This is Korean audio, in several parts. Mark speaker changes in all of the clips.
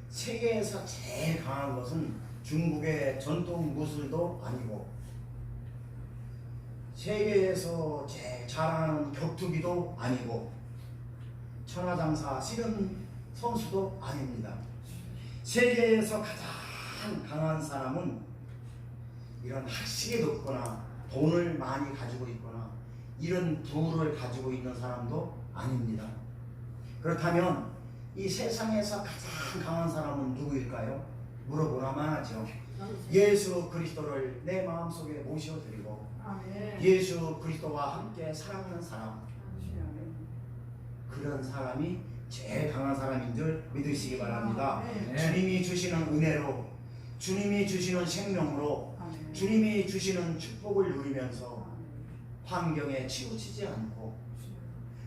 Speaker 1: 세계에서 제일 강한 것은 중국의 전통 무술도 아니고, 세계에서 제일 잘하는 격투기도 아니고, 천하장사 씨름 선수도 아닙니다. 세계에서 가장 강한 사람은 이런 학식이 높거나 돈을 많이 가지고 있거나 이런 부를 가지고 있는 사람도 아닙니다. 그렇다면 이 세상에서 가장 강한 사람은 누구일까요? 물어보라만 하죠. 예수 그리스도를 내 마음속에 모셔드리고 예수 그리스도와 함께 사랑하는 사람, 그런 사람이 제일 강한 사람인 줄 믿으시기 바랍니다. 주님이 주시는 은혜로, 주님이 주시는 생명으로, 주님이 주시는 축복을 누리면서 환경에 치우치지 않고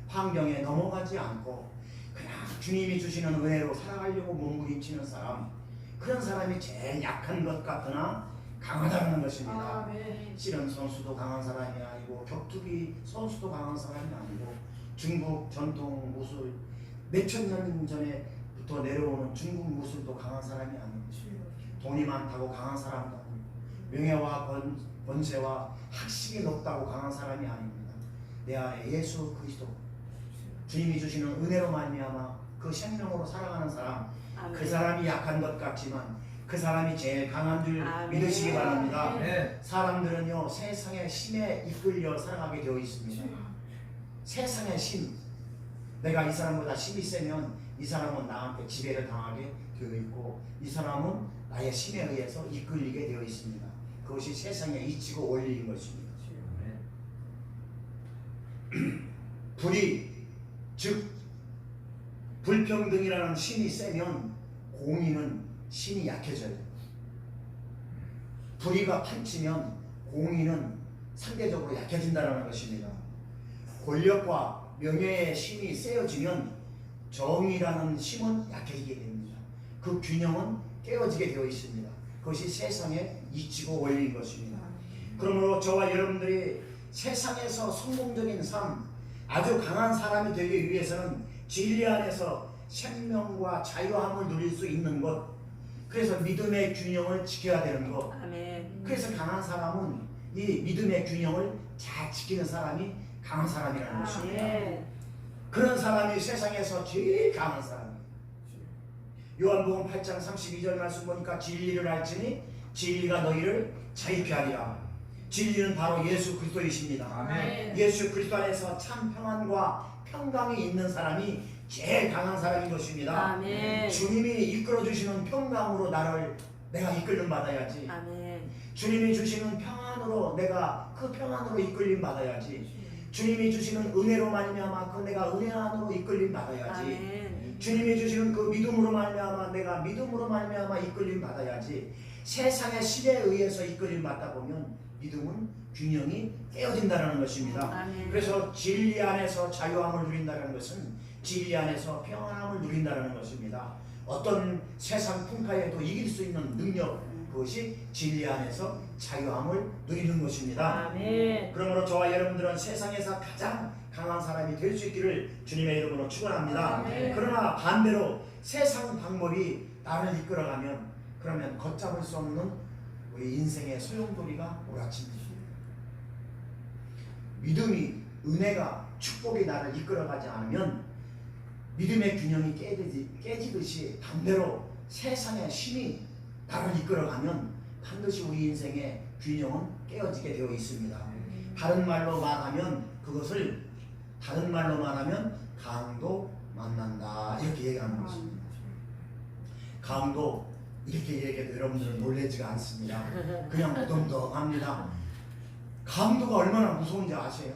Speaker 1: 환경에 넘어가지 않고 그냥 주님이 주시는 은혜로 살아가려고 몸부림치는 사람, 그런 사람이 제일 약한 것 같으나 강하다는 것입니다. 씨름 선수도 강한 사람이 아니고 격투기 선수도 강한 사람이 아니고 중국 전통 무술 몇천 년 전에부터 내려오는 중국 무술도 강한 사람이 아니고 돈이 많다고 강한 사람도 아니고 명예와 권세와 학식이 높다고 강한 사람이 아닙니다. 내 안에 예수 그리스도 주님이 주시는 은혜로 말미암아 그 생명으로 살아가는 사람, 그 사람이 약한 것 같지만 그 사람이 제일 강한 줄 믿으시기 바랍니다. 사람들은요 세상의 힘에 이끌려 살아가게 되어 있습니다. 세상의 힘, 내가 이 사람보다 힘이 세면 이 사람은 나한테 지배를 당하게 되어 있고 이 사람은 나의 힘에 의해서 이끌리게 되어 있습니다. 그것이 세상의 이치고 원리인 것입니다. 불의, 즉 불평등이라는 힘이 세면 공의는 힘이 약해져요. 불의가 판치면 공의는 상대적으로 약해진다는 것입니다. 권력과 명예의 힘이 세어지면 정의라는 힘은 약해지게 됩니다. 그 균형은 깨어지게 되어 있습니다. 그것이 세상의 이치고 원리인 것입니다. 그러므로 저와 여러분들이 세상에서 성공적인 삶, 아주 강한 사람이 되기 위해서는 진리 안에서 생명과 자유함을 누릴 수 있는 것, 그래서 믿음의 균형을 지켜야 되는 것. 그래서 강한 사람은 이 믿음의 균형을 잘 지키는 사람이 강한 사람이라는 것입니다. 그런 사람이 세상에서 제일 강한 사람이에요. 요한복음 8장 32절 말씀 보니까 진리를 알지니 진리가 너희를 자유케 하리라. 진리는 바로 예수 그리스도이십니다. 예수 그리스도 안에서 참 평안과 평강이 있는 사람이 제일 강한 사람인 것입니다. 주님이 이끌어주시는 평강으로 내가 이끌림 받아야지. 주님이 주시는 평안으로 내가 그 평안으로 이끌림 받아야지. 주님이 주시는 은혜로 말미암아 내가 은혜 안으로 이끌림 받아야지. 주님이 주시는 그 믿음으로 말미암아 내가 믿음으로 말미암아 이끌림 받아야지. 세상의 신에 의해서 이끌림 받다 보면 믿음은 균형이 깨어진다는 것입니다. 그래서 진리 안에서 자유함을 누린다는 것은 진리 안에서 평안함을 누린다는 것입니다. 어떤 세상 풍파에도 이길 수 있는 능력, 그것이 진리 안에서 자유함을 누리는 것입니다. 그러므로 저와 여러분들은 세상에서 가장 강한 사람이 될 수 있기를 주님의 이름으로 축원합니다. 그러나 반대로 세상 방법이 나를 이끌어가면 그러면 걷잡을 수 없는 우리 인생의 소용돌이가 몰아칩니다. 믿음이, 은혜가, 축복이 나를 이끌어가지 않으면 믿음의 균형이 깨지듯이 반대로 세상의 힘이 나를 이끌어가면 반드시 우리 인생의 균형은 깨어지게 되어 있습니다. 다른 말로 말하면 강도 만난다 이렇게 얘기하는 것입니다. 강도 이렇게 얘기해도 여러분들은 놀라지가 않습니다. 그냥 무덤덤합니다. 강도가 얼마나 무서운지 아세요?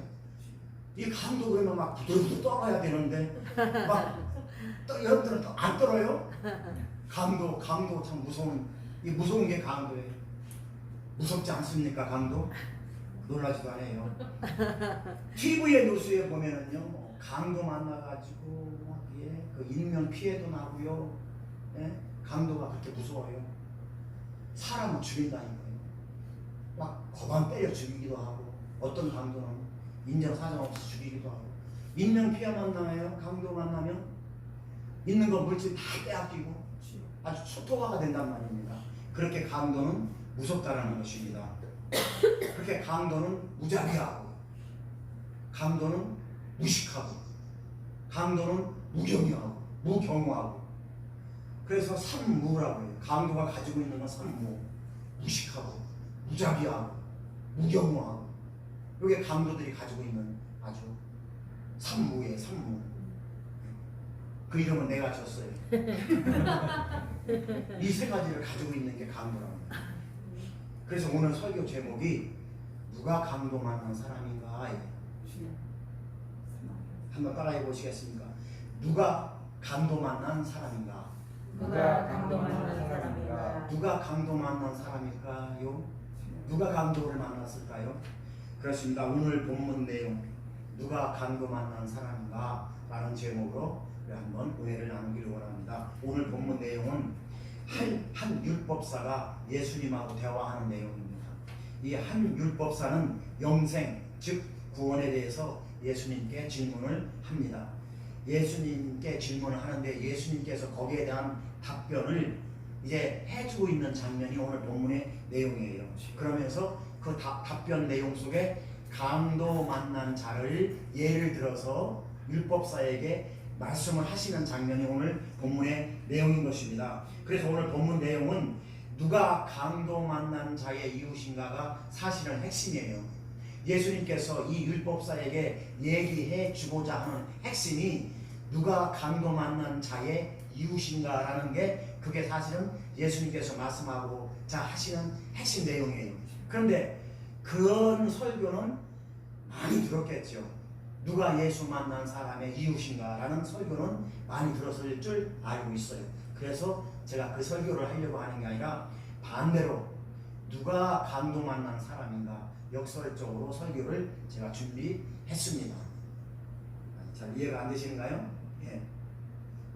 Speaker 1: 이 강도 그러면 막 부들부들 떨어야 되는데 여러분들은 또 안 떨어요? 강도 참 무서운 게 강도예요. 무섭지 않습니까 강도? 놀라지도 않아요. TV의 뉴스에 보면은요 강도 만나가지고 그 인명 피해도 나고요. 강도가 그렇게 무서워요. 사람을 죽인다니까요. 막 거반 때려 죽이기도 하고 어떤 강도는 인정사정 없이 죽이기도 하고 인명 피해 만나요. 강도 만나면 있는 거 물질 다 빼앗기고 아주 초토화가 된단 말입니다. 그렇게 강도는 무섭다라는 것입니다. 그렇게 강도는 무자비하고, 강도는 무식하고, 강도는 무경하고, 무경하고. 그래서 삼무라고 해요. 강도가 가지고 있는 건 삼무. 무식하고, 무자비하고, 무경하고. 이게 강도들이 가지고 있는 아주 삼무예요. 삼무. 그 이름은 내가 줬어요. 이 세 가지를 가지고 있는 게 강도랍니다. 그래서 오늘 설교 제목이 누가 강도 만난 사람인가? 한번 따라해 보시겠습니까? 누가 강도 만난 사람인가?
Speaker 2: 누가 강도 만난 사람인가?
Speaker 1: 누가 강도 만난 사람일까요? 누가 강도를 만났을까요? 그렇습니다. 오늘 본문 내용 누가 강도 만난 사람인가? 라는 제목으로 한번 은혜를 나누기를 원합니다. 오늘 본문 내용은 한 율법사가 예수님하고 대화하는 내용입니다. 이 한 율법사는 영생, 즉 구원에 대해서 예수님께 질문을 합니다. 예수님께 질문을 하는데 예수님께서 거기에 대한 답변을 이제 해주고 있는 장면이 오늘 본문의 내용이에요. 그러면서 그 답변 내용 속에 강도 만난 자를 예를 들어서 율법사에게 말씀을 하시는 장면이 오늘 본문의 내용인 것입니다. 그래서 오늘 본문 내용은 누가 강도 만난 자의 이웃인가가 사실은 핵심이에요. 예수님께서 이 율법사에게 얘기해 주고자 하는 핵심이 누가 강도 만난 자의 이웃인가라는 게 그게 사실은 예수님께서 말씀하고자 하시는 핵심 내용이에요. 그런데 그런 설교는 많이 들었겠죠. 누가 예수 만난 사람의 이웃인가라는 설교는 많이 들었을 줄 알고 있어요. 그래서 제가 그 설교를 하려고 하는 게 아니라 반대로 누가 강도 만난 사람인가 역설적으로 설교를 제가 준비했습니다. 잘 이해가 안 되시는가요? 예.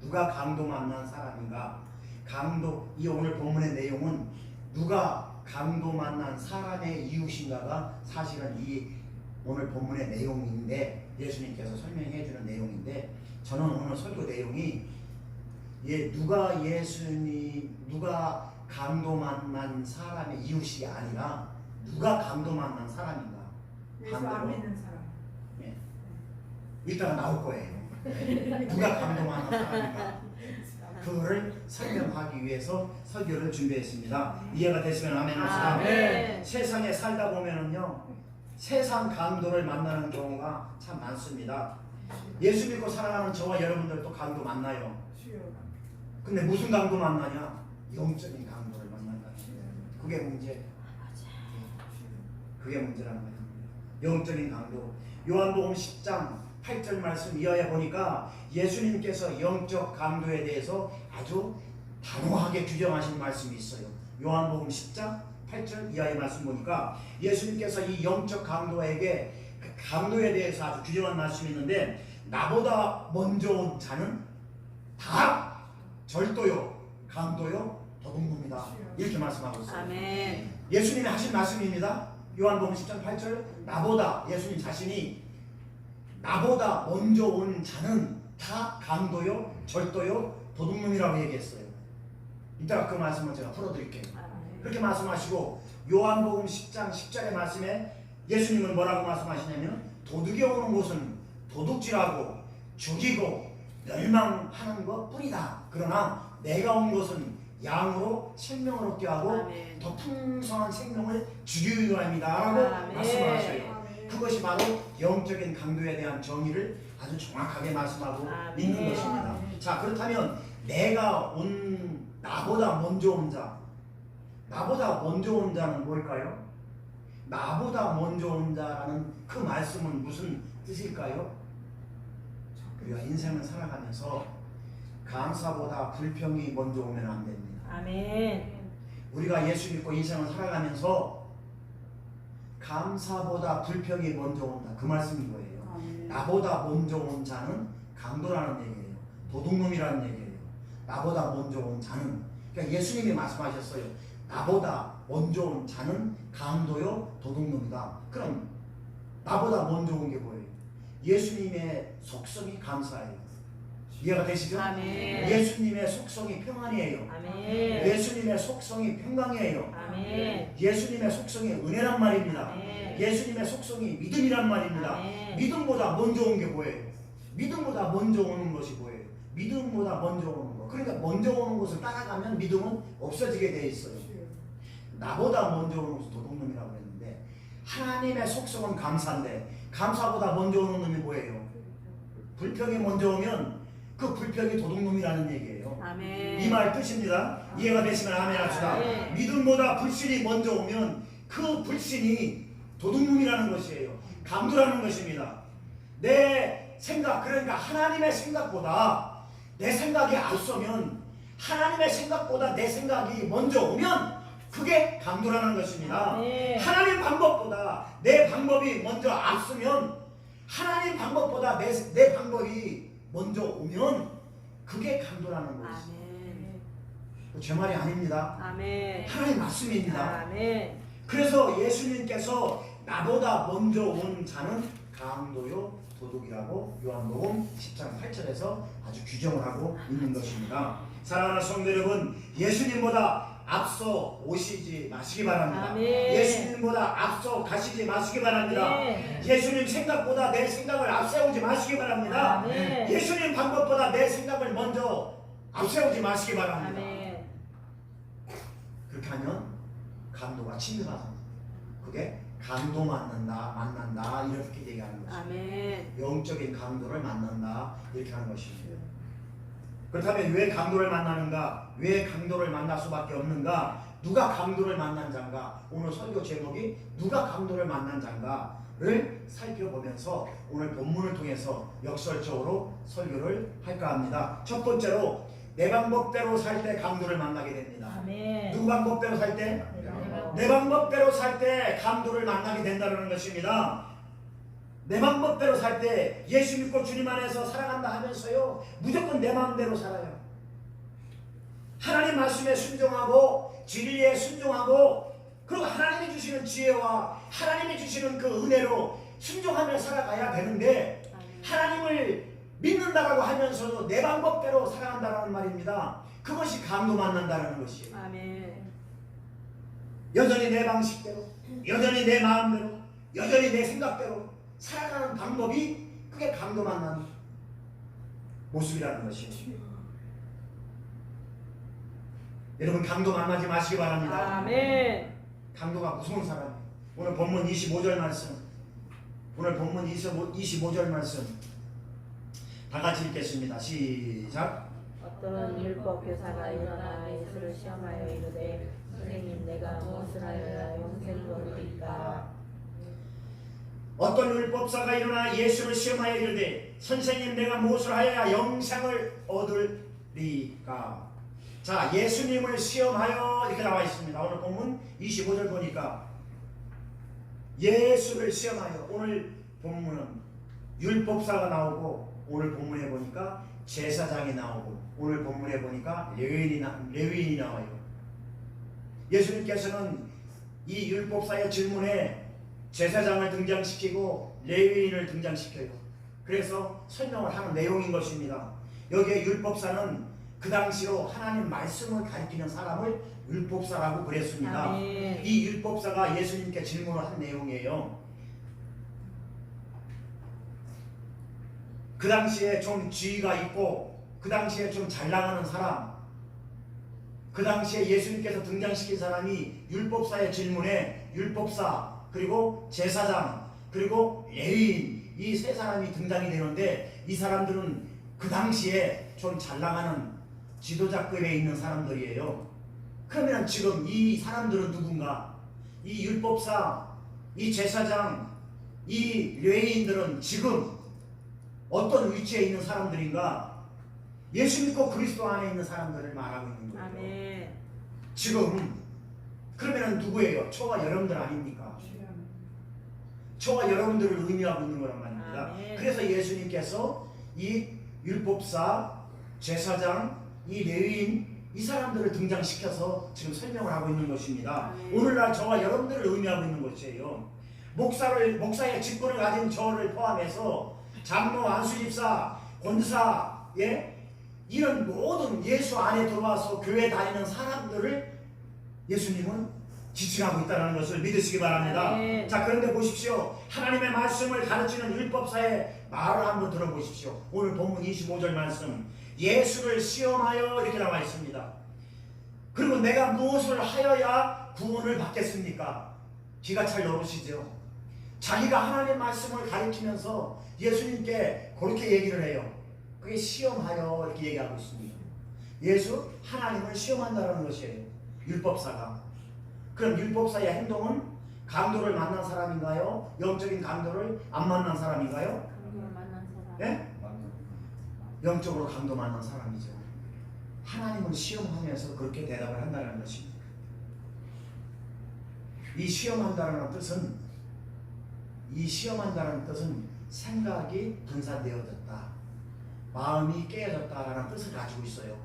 Speaker 1: 누가 강도 만난 사람인가? 강도, 이 오늘 본문의 내용은 누가 강도 만난 사람의 이웃인가가 사실은 이 오늘 본문의 내용인데 예수님께서 설명해 주는 내용인데 저는 오늘 설교 내용이 누가 강도 만난 사람의 이웃이 아니라 누가 강도 만난 사람인가?
Speaker 2: 예수 안 믿는 사람.
Speaker 1: 예. 이따가 나올 거예요. 누가 강도 만난 사람인가? 그거를 설명하기 위해서 설교를 준비했습니다. 이해가 되시면 아멘 합시다.
Speaker 2: 네.
Speaker 1: 세상에 살다 보면은요, 세상 강도를 만나는 경우가 참 많습니다. 예수 믿고 살아가는 저와 여러분들도 강도 만나요. 근데 무슨 강도 만나냐? 영적인 강도를 만난다. 그게 문제. 그게 문제라는 거예요. 영적인 강도. 요한복음 10장 8절 말씀 이하에 보니까 예수님께서 영적 강도에 대해서 아주 단호하게 규정하신 말씀이 있어요. 요한복음 10장 8절 이하의 말씀 보니까 예수님께서 이 영적 강도에게 그 강도에 대해서 아주 규정한 말씀이 있는데 나보다 먼저 온 자는 다 절도요, 강도요, 도둑놈이다. 이렇게 말씀하고 있어요.
Speaker 3: 아멘.
Speaker 1: 예수님이 하신 말씀입니다. 요한복음 10장 8절 나보다 예수님 자신이 나보다 먼저 온 자는 다 강도요, 절도요, 도둑놈이라고 얘기했어요. 이따가 그 말씀을 제가 풀어드릴게요. 그렇게 말씀하시고 요한복음 10장 10절의 말씀에 예수님은 뭐라고 말씀하시냐면 도둑이 오는 곳은 도둑질하고 죽이고 멸망하는 것뿐이다. 그러나 내가 온 것은 양으로 생명을 얻게 하고
Speaker 3: 아멘.
Speaker 1: 더 풍성한 생명을 주기 위함이다 라고
Speaker 3: 아멘.
Speaker 1: 말씀하셔요. 그것이 바로 영적인 강도에 대한 정의를 아주 정확하게 말씀하고
Speaker 3: 아멘.
Speaker 1: 있는 것입니다. 자, 그렇다면 나보다 먼저 온 자, 나보다 먼저 온 자는 뭘까요? 나보다 먼저 온 자라는 그 말씀은 무슨 뜻일까요? 우리가 인생을 살아가면서 감사보다 불평이 먼저 오면 안 됩니다.
Speaker 3: 아멘.
Speaker 1: 우리가 예수 믿고 인생을 살아가면서 감사보다 불평이 먼저 온다. 그 말씀인 거예요. 나보다 먼저 온 자는 강도라는 얘기예요. 도둑놈이라는 얘기예요. 나보다 먼저 온 자는, 그러니까 예수님이 말씀하셨어요. 나보다 먼저 온 자는 강도요, 도둑놈이다. 그럼 나보다 먼저 온 게 뭐예요? 예수님의 속성이 감사예요. 이해가 되시죠?
Speaker 2: 아멘.
Speaker 1: 예수님의 속성이 평안이에요.
Speaker 2: 아멘.
Speaker 1: 예수님의 속성이 평강이에요.
Speaker 2: 아멘.
Speaker 1: 예수님의 속성이 은혜란 말입니다.
Speaker 2: 아멘.
Speaker 1: 예수님의 속성이 믿음이란 말입니다.
Speaker 2: 아멘.
Speaker 1: 믿음보다 먼저 온 게 뭐예요? 믿음보다 먼저 오는 것이 뭐예요? 믿음보다 먼저 오는 것. 그러니까 먼저 오는 것을 따라가면 믿음은 없어지게 돼 있어요. 나보다 먼저 오는 것은 도둑놈이라고 했는데, 하나님의 속성은 감사인데 감사보다 먼저 오는 놈이 뭐예요? 불평이 먼저 오면 그 불평이 도둑놈이라는 얘기예요.
Speaker 2: 아멘.
Speaker 1: 이 말 뜻입니다. 이해가 되시면 아멘 합시다.
Speaker 2: 아멘.
Speaker 1: 믿음보다 불신이 먼저 오면 그 불신이 도둑놈이라는 것이에요. 강도라는 것입니다. 내 생각, 그러니까 하나님의 생각보다 내 생각이 앞서면, 하나님의 생각보다 내 생각이 먼저 오면 그게 강도라는 것입니다.
Speaker 2: 아멘.
Speaker 1: 하나님 방법보다 내 방법이 먼저 앞서면, 하나님 방법보다 내 방법이 먼저 오면 그게 강도라는 것이죠.
Speaker 2: 아멘.
Speaker 1: 제 말이 아닙니다.
Speaker 2: 아멘.
Speaker 1: 하나님 말씀입니다.
Speaker 2: 아멘.
Speaker 1: 그래서 예수님께서 나보다 먼저 온 자는 강도요 도둑이라고 요한복음 10장 8절에서 아주 규정을 하고 있는 것입니다. 사랑하는 성도 여러분, 예수님보다 앞서 오시지 마시기 바랍니다.
Speaker 2: 아멘.
Speaker 1: 예수님보다 앞서 가시지 마시기 바랍니다.
Speaker 2: 아멘.
Speaker 1: 예수님 생각보다 내 생각을 앞세우지 마시기 바랍니다.
Speaker 2: 아멘.
Speaker 1: 예수님 방법보다 내 생각을 먼저 앞세우지 마시기 바랍니다.
Speaker 2: 아멘.
Speaker 1: 그렇게 하면 강도가 침입하서 그게 강도 만난다 이렇게 얘기하는 것입니다.
Speaker 2: 아멘.
Speaker 1: 영적인 강도를 만난다 이렇게 하는 것입니다. 그렇다면 왜 강도를 만나는가? 왜 강도를 만날 수밖에 없는가? 누가 강도를 만난 자인가? 오늘 설교 제목이 누가 강도를 만난 자인가를 살펴보면서 오늘 본문을 통해서 역설적으로 설교를 할까 합니다. 첫 번째로 내 방법대로 살 때 강도를 만나게 됩니다.
Speaker 2: 아멘.
Speaker 1: 누구 방법대로 살 때? 내 방법대로 살 때 강도를 만나게 된다는 것입니다. 내 방법대로 살 때 예수 믿고 주님 안에서 살아간다 하면서요 무조건 내 마음대로 살아요. 하나님 말씀에 순종하고 진리에 순종하고, 그리고 하나님이 주시는 지혜와 하나님이 주시는 그 은혜로 순종하며 살아가야 되는데, 하나님을 믿는다라고 하면서도 내 방법대로 살아간다는 말입니다. 그것이 강도 만난다는 것이에요.
Speaker 2: 아멘.
Speaker 1: 여전히 내 방식대로, 여전히 내 마음대로, 여전히 내 생각대로 살아가는 방법이 그게 강도 만나는 모습이라는 것이에요. 여러분, 강도 만나지 마시기 바랍니다.
Speaker 2: 아멘.
Speaker 1: 강도가 무서운 사람이에요. 오늘 본문 25절 말씀, 오늘 본문 25절 말씀 다 같이 읽겠습니다. 시작.
Speaker 2: 어떤 율법 교사가 일어나 예수를 시험하여 이르되 선생님, 내가 무엇을 하여야 영생을 얻으리까?
Speaker 1: 어떤 율법사가 일어나 예수를 시험하여 이르되 선생님, 내가 무엇을 하여야 영생을 얻으리까? 자, 예수님을 시험하여 이렇게 나와 있습니다. 오늘 본문 25절 보니까 예수를 시험하여, 오늘 본문은 율법사가 나오고, 오늘 본문에 보니까 제사장이 나오고, 오늘 본문에 보니까 레위인이 나와요. 예수님께서는 이 율법사의 질문에 제사장을 등장시키고 레위인을 등장시켜요. 그래서 설명을 하는 내용인 것입니다. 여기에 율법사는 그 당시로 하나님 말씀을 가리키는 사람을 율법사라고 그랬습니다.
Speaker 2: 아멘.
Speaker 1: 이 율법사가 예수님께 질문을 한 내용이에요. 그 당시에 좀 지위가 있고, 그 당시에 좀 잘 나가는 사람, 그 당시에 예수님께서 등장시킨 사람이 율법사의 질문에 율법사, 그리고 제사장, 그리고 레위인, 이 세 사람이 등장이 되는데, 이 사람들은 그 당시에 좀 잘 나가는 지도자급에 있는 사람들이에요. 그러면 지금 이 사람들은 누군가? 이 율법사, 이 제사장, 이 레위인들은 지금 어떤 위치에 있는 사람들인가? 예수 믿고 그리스도 안에 있는 사람들을 말하고 있는 거예요.
Speaker 2: 아멘.
Speaker 1: 지금 그러면 누구예요? 저와 여러분들 아닙니까? 저와 여러분들을 의미하고 있는 거란 말입니다.
Speaker 2: 아멘.
Speaker 1: 그래서 예수님께서 이 율법사, 제사장, 이 레위인, 이 사람들을 등장시켜서 지금 설명을 하고 있는 것입니다.
Speaker 2: 아멘.
Speaker 1: 오늘날 저와 여러분들을 의미하고 있는 것이에요. 목사의 직분을 가진 저를 포함해서 장로, 안수집사, 권사, 예? 이런 모든 예수 안에 들어와서 교회 다니는 사람들을 예수님은 지칭하고 있다는 것을 믿으시기 바랍니다.
Speaker 2: 네.
Speaker 1: 자, 그런데 보십시오. 하나님의 말씀을 가르치는 율법사의 말을 한번 들어보십시오. 오늘 본문 25절 말씀, 예수를 시험하여 이렇게 나와 있습니다. 그리고 내가 무엇을 하여야 구원을 받겠습니까? 기가 찰 여보시죠. 자기가 하나님의 말씀을 가르치면서 예수님께 그렇게 얘기를 해요. 그게 시험하여 이렇게 얘기하고 있습니다. 예수 하나님을 시험한다는 것이에요. 율법사가. 그럼 율법사의 행동은 강도를 만난 사람인가요? 영적인 강도를 안 만난 사람인가요?
Speaker 2: 강도를 만난 사람.
Speaker 1: 예? 영적으로 강도 만난 사람이죠. 하나님을 시험하면서 그렇게 대답을 한다는 것입니다. 이 시험한다는 뜻은 생각이 분산되어졌다, 마음이 깨어졌다라는 뜻을 가지고 있어요.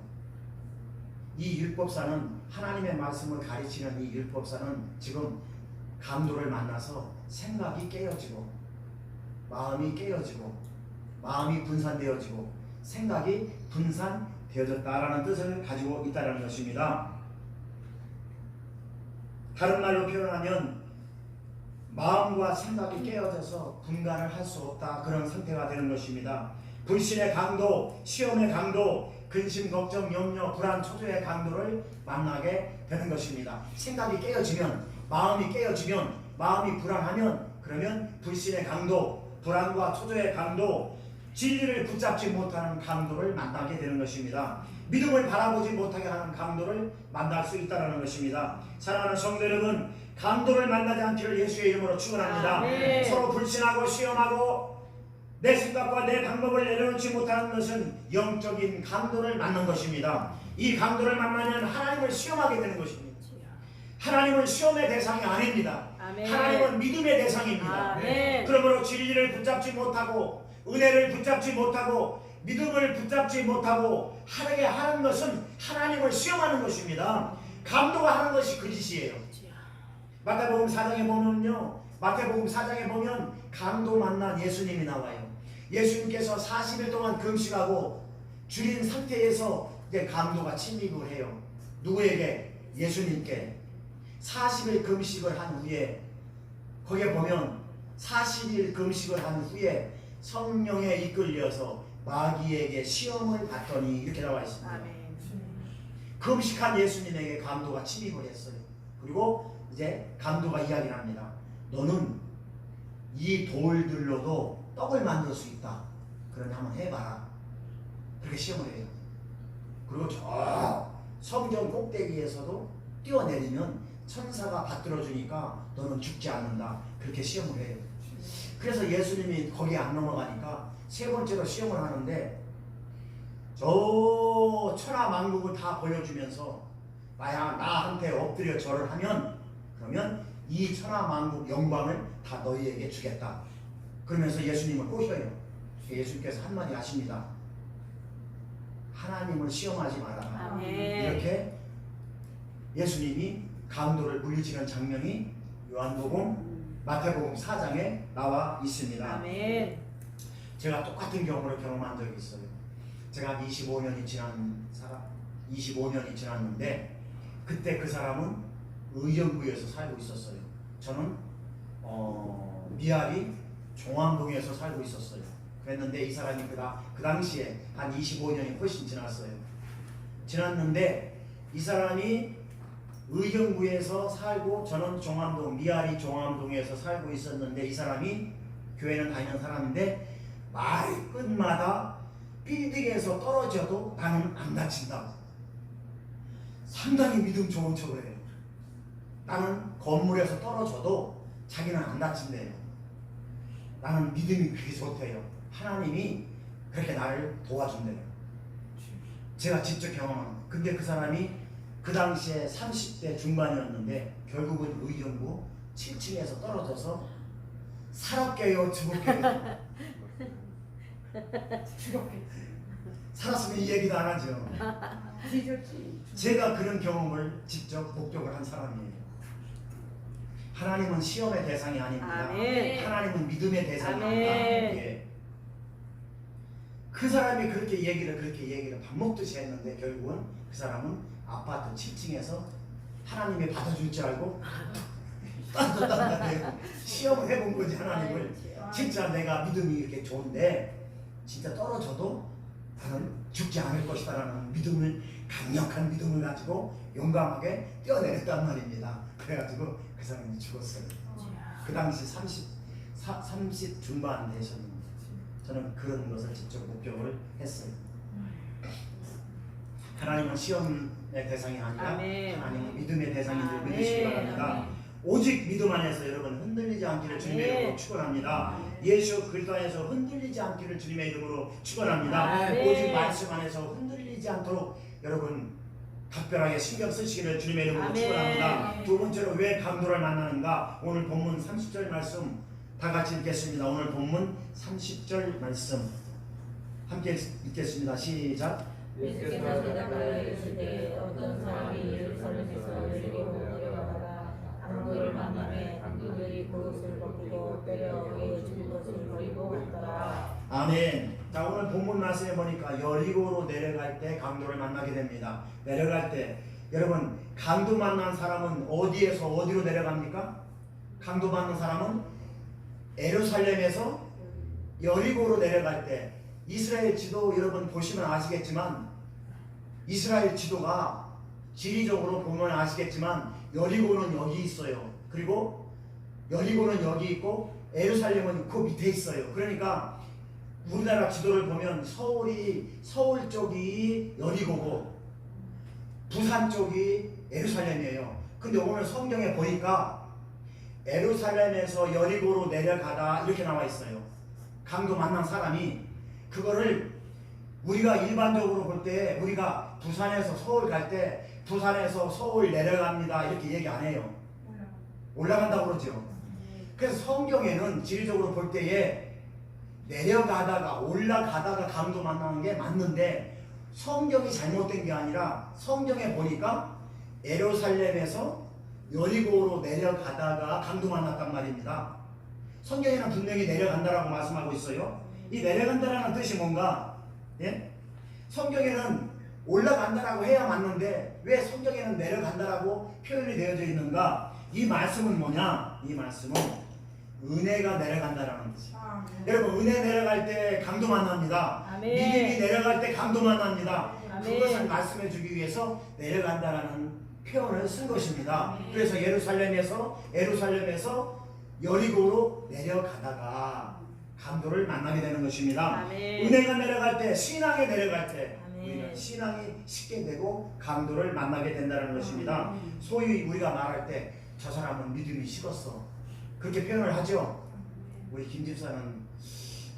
Speaker 1: 이 율법사는, 하나님의 말씀을 가르치는 이 율법사는 지금 강도를 만나서 생각이 깨어지고 마음이 깨어지고 마음이 분산되어지고 생각이 분산되어졌다라는 뜻을 가지고 있다는 것입니다. 다른 말로 표현하면 마음과 생각이 깨어져서 분간을 할 수 없다, 그런 상태가 되는 것입니다. 불신의 강도, 시험의 강도, 근심, 걱정, 염려, 불안, 초조의 강도를 만나게 되는 것입니다. 생각이 깨어지면, 마음이 깨어지면, 마음이 불안하면, 그러면 불신의 강도, 불안과 초조의 강도, 진리를 붙잡지 못하는 강도를 만나게 되는 것입니다. 믿음을 바라보지 못하게 하는 강도를 만날 수 있다는 것입니다. 사랑하는 성도 여러분, 강도를 만나지 않기를 예수의 이름으로 축원합니다.
Speaker 2: 네.
Speaker 1: 서로 불신하고 시험하고 내 생각과 내 방법을 내려놓지 못하는 것은 영적인 강도를 만난 것입니다. 이 강도를 만나면 하나님을 시험하게 되는 것입니다. 하나님은 시험의 대상이 아닙니다.
Speaker 2: 아멘.
Speaker 1: 하나님은 믿음의 대상입니다.
Speaker 2: 아멘.
Speaker 1: 그러므로 진리를 붙잡지 못하고 은혜를 붙잡지 못하고 믿음을 붙잡지 못하고 하게 하는 것은 하나님을 시험하는 것입니다. 강도가 하는 것이 그 짓이에요. 마태복음 4장에 보면요, 마태복음 4장에 보면 강도 만난 예수님이 나와요. 예수님께서 40일 동안 금식하고 줄인 상태에서 이제 강도가 침입을 해요. 누구에게? 예수님께. 40일 금식을 한 후에, 거기에 보면 40일 금식을 한 후에 성령에 이끌려서 마귀에게 시험을 받더니 이렇게 나와 있습니다.
Speaker 2: 아멘.
Speaker 1: 금식한 예수님에게 강도가 침입을 했어요. 그리고 이제 강도가 이야기를 합니다. 너는 이 돌들로도 떡을 만들 수 있다. 그러니 한번 해봐라. 그렇게 시험을 해요. 그리고 저 성전 꼭대기에서도 뛰어내리면 천사가 받들어주니까 너는 죽지 않는다. 그렇게 시험을 해요. 그래서 예수님이 거기에 안 넘어가니까 세 번째로 시험을 하는데, 저 천하만국을 다 보여주면서 나한테 엎드려 절을 하면, 그러면 이 천하만국 영광을 다 너희에게 주겠다. 그러면서 예수님을 꼬셔요. 예수님께서 한마디 하십니다. 하나님을 시험하지 말아라.
Speaker 2: 아멘.
Speaker 1: 이렇게 예수님이 강도를 물리치는 장면이 요한복음, 마태복음 4장에 나와 있습니다.
Speaker 2: 아멘.
Speaker 1: 제가 똑같은 경험을 경험한 적이 있어요. 제가 25년이 지났는데 그때 그 사람은 의정부에서 살고 있었어요. 저는 미아리 종암동에서 살고 있었어요. 그랬는데 이 사람이 그 당시에 한 25년이 훨씬 지났는데 이 사람이 의정부에서 살고 저는 미아리 종암동에서 살고 있었는데, 이 사람이 교회는 다니는 사람인데 말끝마다 빌딩에서 떨어져도 나는 안 다친다고 상당히 믿음 좋은 척을 해요. 나는 건물에서 떨어져도 자기는 안 다친대요. 나는 믿음이 그렇게 좋대요. 하나님이 그렇게 나를 도와준대요. 제가 직접 경험한. 근데 그 사람이 그 당시에 30대 중반이었는데 결국은 의정부 7층에서 떨어져서 살았게요, 죽었게요. 살았으면 이 얘기도 안 하죠. 제가 그런 경험을 직접 목격을 한 사람이에요. 하나님은 시험의 대상이 아닙니다.
Speaker 2: 아멘.
Speaker 1: 하나님은 믿음의 대상입니다.
Speaker 2: 아멘.
Speaker 1: 예. 그 사람이 그렇게 얘기를 밥 먹듯이 했는데 결국은 그 사람은 아파트 7층에서 하나님이 받아줄 줄 알고 딴딴딴딴 시험을 해본 거지. 하나님을 진짜 내가 믿음이 이렇게 좋은데 진짜 떨어져도 나는 죽지 않을 것이다라는 믿음을, 강력한 믿음을 가지고 용감하게 뛰어내렸단 말입니다. 그래가지고 그 사람이 죽었어요. 그 당시 30 중반 되셨는데 저는 그런 것을 직접 목격을 했어요. 하나님은 시험의 대상이 아니라 하나님은 믿음의 대상인 줄 믿으시기 바랍니다. 오직 믿음 안에서 여러분 흔들리지 않기를 주님의 이름으로 축원합니다. 예수 그리스도 안에서 흔들리지 않기를 주님의 이름으로 축원합니다. 오직 말씀 안에서 흔들리지 않도록 여러분 각별하게 신경 쓰시기를 주님의 이름으로 축원합니다. 두 번째로 왜 강도를 만나는가? 오늘 본문 30절 말씀 다 같이 읽겠습니다. 오늘 본문 30절 말씀 함께 읽겠습니다. 시작.
Speaker 2: 예수께서 대답하여 이르시되 어떤 사람이 예루살렘에서 여리고로 내려가다가 강도를 만나매 강도들이 그것을 벗기고 때려 그의 줄 것을 버리고 갔더라.
Speaker 1: 아멘. 자, 오늘 본문 말씀에 보니까 여리고로 내려갈 때 강도를 만나게 됩니다. 내려갈 때 여러분 강도 만난 사람은 어디에서 어디로 내려갑니까? 강도 만난 사람은 예루살렘에서 여리고로 내려갈 때 이스라엘 지도 여러분 보시면 아시겠지만 이스라엘 지도가 지리적으로 보면 아시겠지만 여리고는 여기 있어요. 그리고 여리고는 여기 있고 예루살렘은 그 밑에 있어요. 그러니까 우리나라 지도를 보면 서울 쪽이 여리고고 부산 쪽이 예루살렘이에요. 근데 오늘 성경에 보니까 예루살렘에서 여리고로 내려가다 이렇게 나와 있어요. 강도 만난 사람이 그거를 우리가 일반적으로 볼 때 우리가 부산에서 서울 갈 때 부산에서 서울 내려갑니다 이렇게 얘기 안 해요. 올라간다고 그러죠. 그래서 성경에는 지리적으로 볼 때에 내려가다가 올라가다가 강도 만나는 게 맞는데 성경이 잘못된 게 아니라 성경에 보니까 예루살렘에서 여리고로 내려가다가 강도 만났단 말입니다. 성경에는 분명히 내려간다라고 말씀하고 있어요. 이 내려간다라는 뜻이 뭔가? 예? 성경에는 올라간다라고 해야 맞는데 왜 성경에는 내려간다라고 표현이 되어져 있는가? 이 말씀은 뭐냐? 이 말씀은 은혜가 내려간다라는 뜻이에요. 여러분 은혜 내려갈 때 강도 만납니다. 믿음이 내려갈 때 강도 만납니다. 그것을 말씀해 주기 위해서 내려간다라는 표현을 쓴 것입니다. 그래서 예루살렘에서 여리고로 내려가다가 강도를 만나게 되는 것입니다. 은혜가 내려갈 때, 신앙에 내려갈 때 우리는 신앙이 식게 되고 강도를 만나게 된다는 것입니다. 소위 우리가 말할 때 저 사람은 믿음이 식었어 그렇게 표현을 하죠. 우리 김 집사는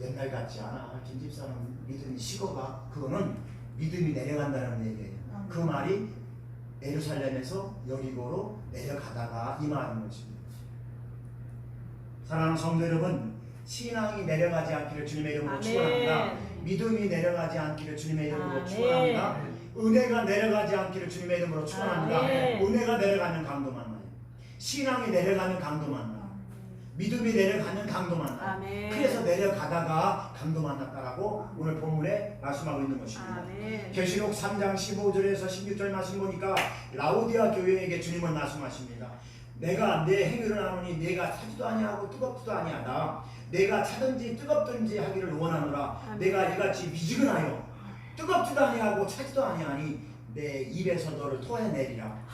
Speaker 1: 옛날 같지 않아. 김 집사는 믿음이 식어가. 그거는 믿음이 내려간다는 얘기예요. 그 말이 예루살렘에서 여리고로 내려가다가 이 말인 것입니다. 사랑하는 성도 여러분, 신앙이 내려가지 않기를 주님의 이름으로 축원합니다. 믿음이 내려가지 않기를 주님의 이름으로 축원합니다. 은혜가 내려가지 않기를 주님의 이름으로 축원합니다. 은혜가 내려가면 강도 만나요. 신앙이 내려가면 강도 만나. 믿음이 내려가면 강도 만나. 그래서 내려가다가 강도 만났다라고 오늘 본문에 말씀하고 있는 것입니다. 계시록 3장 15절에서 16절 말씀 보니까 라오디아 교회에게 주님은 말씀하십니다. 내가 내 행위를 하노니 내가 차지도 아니하고 뜨겁지도 아니하다. 내가 차든지 뜨겁든지 하기를 원하노라. 내가 이같이 미지근하여 뜨겁지도 아니하고 차지도 아니하니 내 입에서 너를 토해내리라.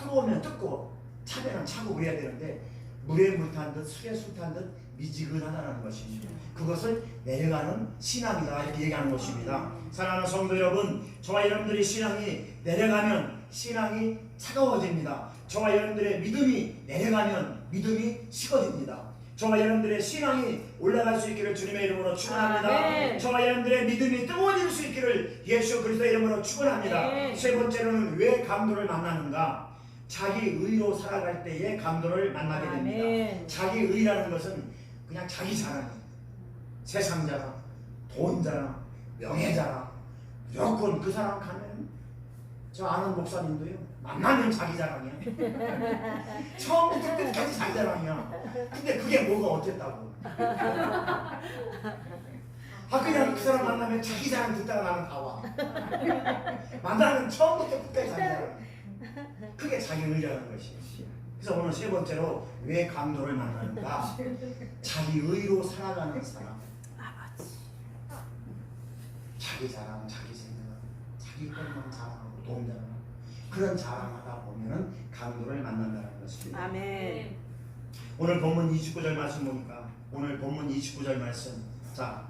Speaker 1: 뜨거우면 뜨거워, 차면 차고 그래야 되는데 물에 물 탄 듯 술에 술 탄 듯 미지근하다는 것입니다. 그것을 내려가는 신앙이다 이렇게 얘기하는 것입니다. 사랑하는 성도 여러분, 저와 여러분들이 신앙이 내려가면 신앙이 차가워집니다. 저와 여러분들의 믿음이 내려가면 믿음이 식어집니다. 저와 여러분들의 신앙이 올라갈 수 있기를 주님의 이름으로 축원합니다. 저와 여러분들의 믿음이 뜨거워질 수 있기를 예수 그리스도의 이름으로 축원합니다. 세 번째로는 왜 강도를 만나는가? 자기 의로 살아갈 때에 강도를 만나게 됩니다. 자기 의라는 것은 그냥 자기 자랑, 세상 자랑, 돈 자랑, 명예 자랑. 무조건 그 사람 가면 저 아는 목사님도요 만나면 자기 자랑이야. 처음부터 끝까지 자기 자랑이야. 근데 그게 뭐가 어쨌다고. 그냥 그 사람 만나면 자기 자랑 듣다가 나는 다 와. 만나면 처음부터 끝까지 자기 자랑. 그게 자기 의라는 것이에요. 그래서 오늘 세 번째로 왜 강도를 만나는가? 자기 의로 살아가는 사람. 자기 자랑, 자기 생각, 자기 것만 자랑하고 돈 자랑하고 그런 자랑하다 보면은 강도를 만난다는 것입니다.
Speaker 2: 아멘.
Speaker 1: 오늘 본문 29절 말씀 보니까 오늘 본문 29절 말씀 자,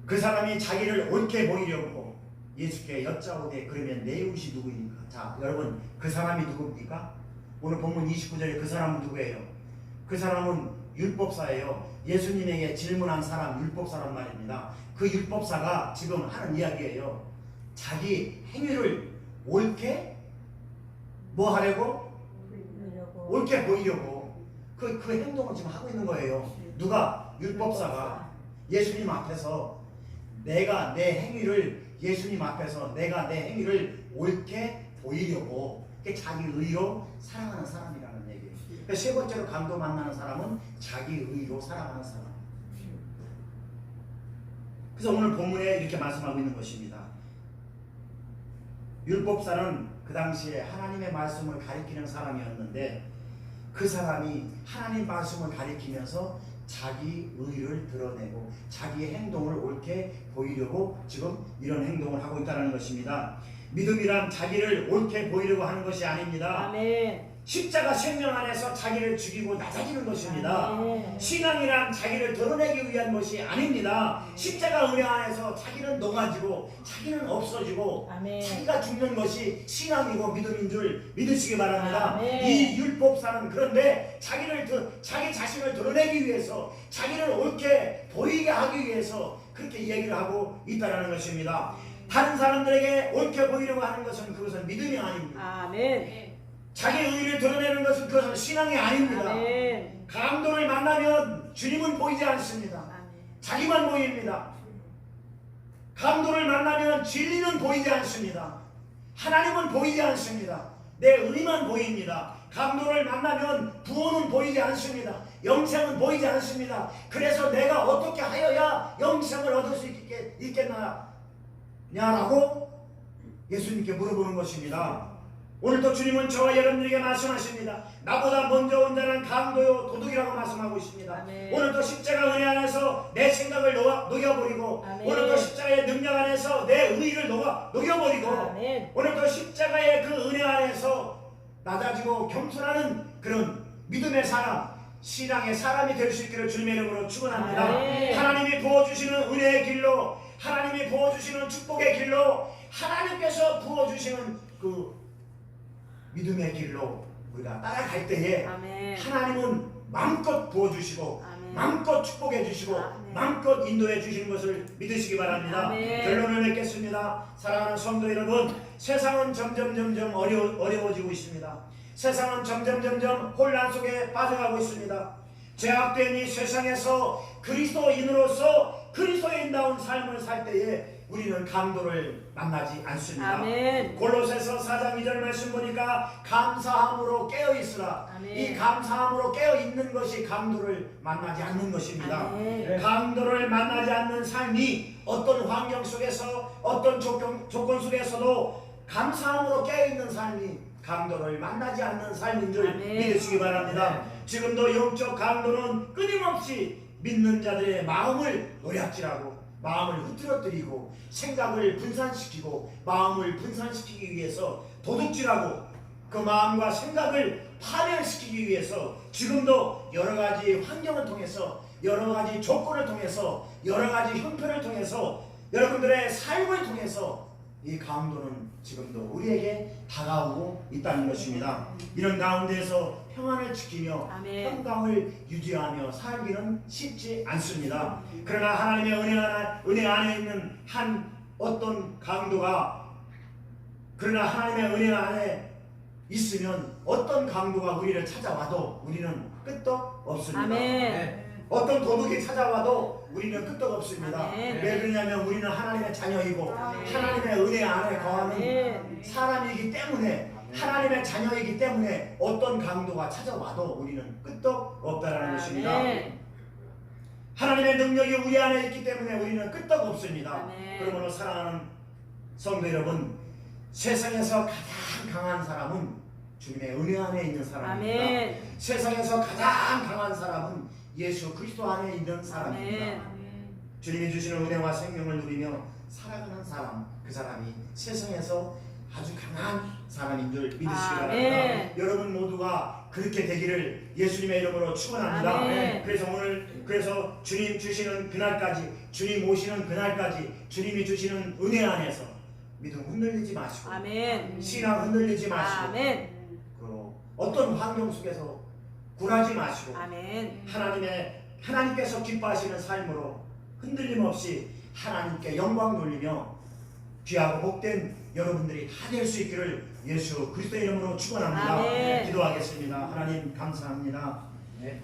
Speaker 1: 그 사람이 자기를 옳게 보이려고 예수께 여짜오되 그러면 내 이웃이 누구입니까? 자, 여러분 그 사람이 누굽니까? 오늘 본문 29절에 그 사람은 누구예요? 그 사람은 율법사예요. 예수님에게 질문한 사람 율법사란 말입니다. 그 율법사가 지금 하는 이야기예요. 자기 행위를 옳게 뭐 하려고? 옳게 보이려고 그 행동을 지금 하고 있는 거예요. 누가? 율법사가 예수님 앞에서 내가 내 행위를 예수님 앞에서 내가 내 행위를 옳게 보이려고 자기 의로 살아가는 사람이라는 얘기예요. 그러니까 세 번째로 강도 만나는 사람은 자기 의로 살아가는 사람. 그래서 오늘 본문에 이렇게 말씀하고 있는 것입니다. 율법사는 그 당시에 하나님의 말씀을 가리키는 사람이었는데 그 사람이 하나님 말씀을 가리키면서 자기 의를 드러내고 자기의 행동을 옳게 보이려고 지금 이런 행동을 하고 있다는 것입니다. 믿음이란 자기를 옳게 보이려고 하는 것이 아닙니다.
Speaker 2: 아멘.
Speaker 1: 십자가 생명 안에서 자기를 죽이고 낮아지는 것입니다.
Speaker 2: 아멘.
Speaker 1: 신앙이란 자기를 드러내기 위한 것이 아닙니다. 십자가 은혜 안에서 자기는 녹아지고 자기는 없어지고
Speaker 2: 아멘.
Speaker 1: 자기가 죽는 것이 신앙이고 믿음인 줄 믿으시기 바랍니다.
Speaker 2: 아멘.
Speaker 1: 이 율법사는 그런데 자기 자신을 드러내기 위해서 자기를 옳게 보이게 하기 위해서 그렇게 얘기를 하고 있다는 것입니다. 다른 사람들에게 옳게 보이려고 하는 것은 그것은 믿음이 아닙니다.
Speaker 2: 아멘.
Speaker 1: 자기 의를 드러내는 것은 그것은 신앙이 아닙니다.
Speaker 2: 아멘.
Speaker 1: 강도를 만나면 주님은 보이지 않습니다.
Speaker 2: 아멘.
Speaker 1: 자기만 보입니다. 강도를 만나면 진리는 보이지 않습니다. 하나님은 보이지 않습니다. 내 의만 보입니다. 강도를 만나면 구원은 보이지 않습니다. 영생은 보이지 않습니다. 그래서 내가 어떻게 하여야 영생을 얻을 수 있겠냐라고 예수님께 물어보는 것입니다. 오늘도 주님은 저와 여러분들에게 말씀하십니다. 나보다 먼저 온 자는 강도요 도둑이라고 말씀하고 있습니다.
Speaker 2: 아멘.
Speaker 1: 오늘도 십자가 은혜 안에서 내 생각을 녹여버리고
Speaker 2: 아멘.
Speaker 1: 오늘도 십자가의 능력 안에서 내 의를 녹여버리고
Speaker 2: 아멘.
Speaker 1: 오늘도 십자가의 그 은혜 안에서 낮아지고 겸손하는 그런 믿음의 사람, 신앙의 사람이 될 수 있기를 주님의 이름으로 축원합니다.
Speaker 2: 아멘.
Speaker 1: 하나님이 부어주시는 은혜의 길로, 하나님이 부어주시는 축복의 길로, 하나님께서 부어주시는 그 믿음의 길로 우리가 따라갈 때에
Speaker 2: 아멘.
Speaker 1: 하나님은 마음껏 부어주시고
Speaker 2: 아멘.
Speaker 1: 마음껏 축복해 주시고
Speaker 2: 아멘.
Speaker 1: 마음껏 인도해 주시는 것을 믿으시기 바랍니다.
Speaker 2: 아멘.
Speaker 1: 결론을 맺겠습니다. 사랑하는 성도 여러분, 세상은 점점 어려워지고 있습니다. 세상은 점점 혼란 속에 빠져가고 있습니다. 죄악된 이 세상에서 그리스도인으로서 그리스도인다운 삶을 살 때에 우리는 강도를 만나지 않습니다.
Speaker 2: 아멘.
Speaker 1: 골로새서 4장 2절 말씀 보니까 감사함으로 깨어있으라.
Speaker 2: 아멘.
Speaker 1: 이 감사함으로 깨어있는 것이 강도를 만나지 않는 것입니다.
Speaker 2: 아멘.
Speaker 1: 강도를 만나지 않는 삶이 어떤 환경 속에서 어떤 조건 속에서도 감사함으로 깨어있는 삶이 강도를 만나지 않는 삶인 줄
Speaker 2: 아멘.
Speaker 1: 믿으시기 바랍니다. 지금도 영적 강도는 끊임없이 믿는 자들의 마음을 노략질하고 마음을 흐트러뜨리고 생각을 분산시키고 마음을 분산시키기 위해서 도둑질하고 그 마음과 생각을 파멸시키기 위해서 지금도 여러가지 환경을 통해서 여러가지 조건을 통해서 여러가지 형편을 통해서 여러분들의 삶을 통해서 이 강도는 지금도 우리에게 다가오고 있다는 것입니다. 이런 가운데서 평안을 지키며
Speaker 2: 아멘.
Speaker 1: 평강을 유지하며 살기는 쉽지 않습니다. 그러나 하나님의 은혜 안에 있는 한 어떤 강도가 그러나 하나님의 은혜 안에 있으면 어떤 강도가 우리를 찾아와도 우리는 끄떡 없습니다.
Speaker 2: 아멘.
Speaker 1: 어떤 도둑이 찾아와도 우리는 끄떡 없습니다.
Speaker 2: 아멘.
Speaker 1: 왜 그러냐면 우리는 하나님의 자녀이고
Speaker 2: 아멘.
Speaker 1: 하나님의 은혜 안에 거하는
Speaker 2: 아멘.
Speaker 1: 사람이기 때문에 하나님의 자녀이기 때문에 어떤 강도가 찾아와도 우리는 끄떡 없다라는 것입니다.
Speaker 2: 아멘.
Speaker 1: 하나님의 능력이 우리 안에 있기 때문에 우리는 끄떡없습니다.
Speaker 2: 아멘.
Speaker 1: 그러므로 사랑하는 성도 여러분, 세상에서 가장 강한 사람은 주님의 은혜 안에 있는 사람입니다.
Speaker 2: 아멘.
Speaker 1: 세상에서 가장 강한 사람은 예수 그리스도 안에 있는 사람입니다.
Speaker 2: 아멘.
Speaker 1: 주님이 주시는 은혜와 생명을 누리며 살아가는 사람, 그 사람이 세상에서 아주 강한 사람인 줄 믿으시기 바랍니다.
Speaker 2: 아멘.
Speaker 1: 여러분 모두가 그렇게 되기를 예수님의 이름으로 축원합니다.
Speaker 2: 아멘.
Speaker 1: 그래서 주님 주시는 그날까지, 주님 모시는 그날까지 주님이 주시는 은혜 안에서 믿음 흔들리지 마시고,
Speaker 2: 아멘.
Speaker 1: 신앙 흔들리지 마시고,
Speaker 2: 아멘.
Speaker 1: 어떤 환경 속에서 굴하지 마시고,
Speaker 2: 아멘.
Speaker 1: 하나님께서 기뻐하시는 삶으로 흔들림 없이 하나님께 영광 돌리며 귀하고 복된 여러분들이 다 될 수 있기를 예수 그리스도의 이름으로 축원합니다.
Speaker 2: 아멘.
Speaker 1: 기도하겠습니다. 하나님 감사합니다. 네.